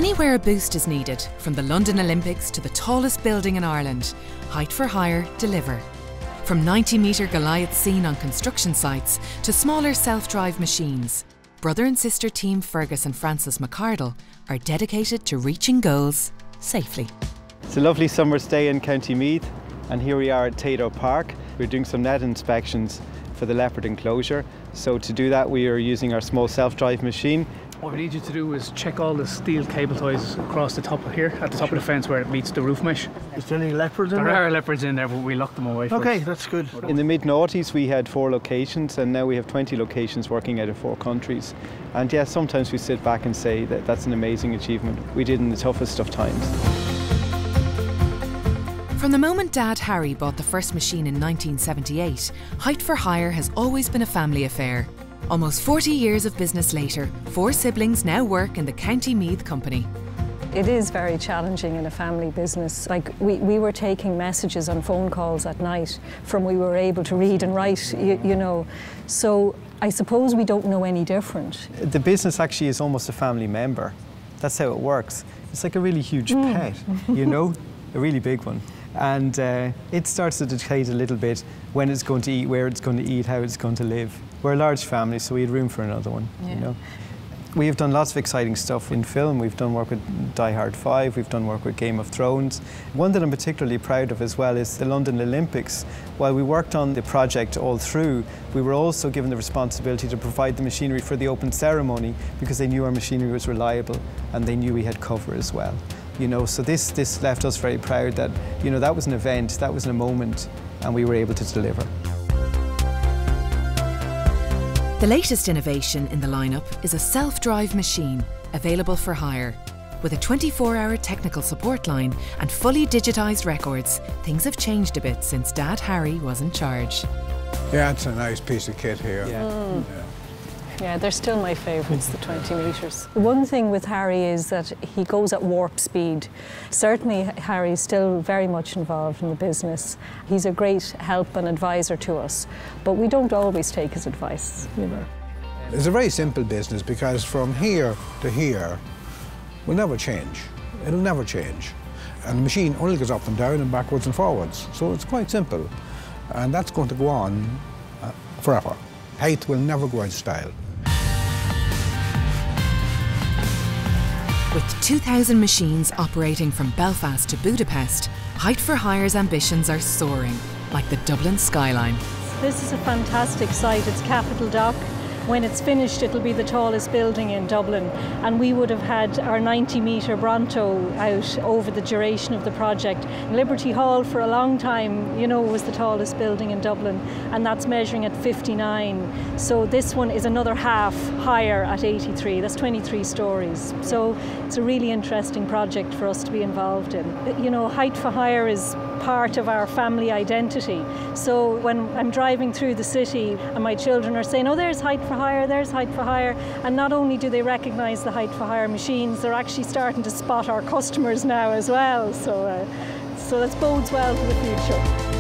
Anywhere a boost is needed, from the London Olympics to the tallest building in Ireland, Height for Hire deliver. From 90-metre Goliaths seen on construction sites to smaller self-drive machines, brother and sister team Fergus and Francis McCardle are dedicated to reaching goals safely. It's a lovely summer's day in County Meath, and here we are at Tato Park. We're doing some net inspections for the leopard enclosure. So to do that, we are using our small self-drive machine. What we need you to do is check all the steel cable ties across the top of here, at the top of the fence where it meets the roof mesh. Is there any leopards in there? There are leopards in there, but we locked them away first. Okay, that's good. In the mid-noughties we had 4 locations, and now we have 20 locations working out of 4 countries. And yes, sometimes we sit back and say that that's an amazing achievement we did in the toughest of times. From the moment Dad Harry bought the first machine in 1978, Height for Hire has always been a family affair. Almost 40 years of business later, 4 siblings now work in the County Meath company. It is very challenging in a family business. Like we were taking messages on phone calls at night from we were able to read and write, you know. So I suppose we don't know any different. The business actually is almost a family member. That's how it works. It's like a really huge pet, you know, a really big one. And it starts to dictate a little bit when it's going to eat, where it's going to eat, how it's going to live. We're a large family, so we had room for another one, you know. We have done lots of exciting stuff in film. We've done work with Die Hard 5, we've done work with Game of Thrones. One that I'm particularly proud of as well is the London Olympics. While we worked on the project all through, we were also given the responsibility to provide the machinery for the open ceremony because they knew our machinery was reliable and they knew we had cover as well. You know, so this left us very proud that, you know, that was an event, that was a moment, and we were able to deliver. The latest innovation in the lineup is a self-drive machine, available for hire. With a 24-hour technical support line and fully digitised records, things have changed a bit since Dad Harry was in charge. Yeah, it's a nice piece of kit here. Yeah, they're still my favourites, the 20 metres. One thing with Harry is that he goes at warp speed. Certainly Harry's still very much involved in the business. He's a great help and advisor to us, but we don't always take his advice, you know. It's a very simple business because from here to here will never change. It'll never change. And the machine only goes up and down and backwards and forwards. So it's quite simple. And that's going to go on forever. Height will never go out of style. With 2,000 machines operating from Belfast to Budapest, Height for Hire's ambitions are soaring, like the Dublin skyline. This is a fantastic site. It's Capitol Dock. When it's finished, it'll be the tallest building in Dublin, and we would have had our 90-metre Bronto out over the duration of the project. Liberty Hall for a long time, you know, was the tallest building in Dublin, and that's measuring at 59. So this one is another half higher at 83. That's 23 stories. So it's a really interesting project for us to be involved in. You know, Height for Hire is part of our family identity. So when I'm driving through the city and my children are saying, oh, there's Height for Hire, there's Height for Hire, and not only do they recognise the Height for Hire machines, they're actually starting to spot our customers now as well. So that bodes well for the future.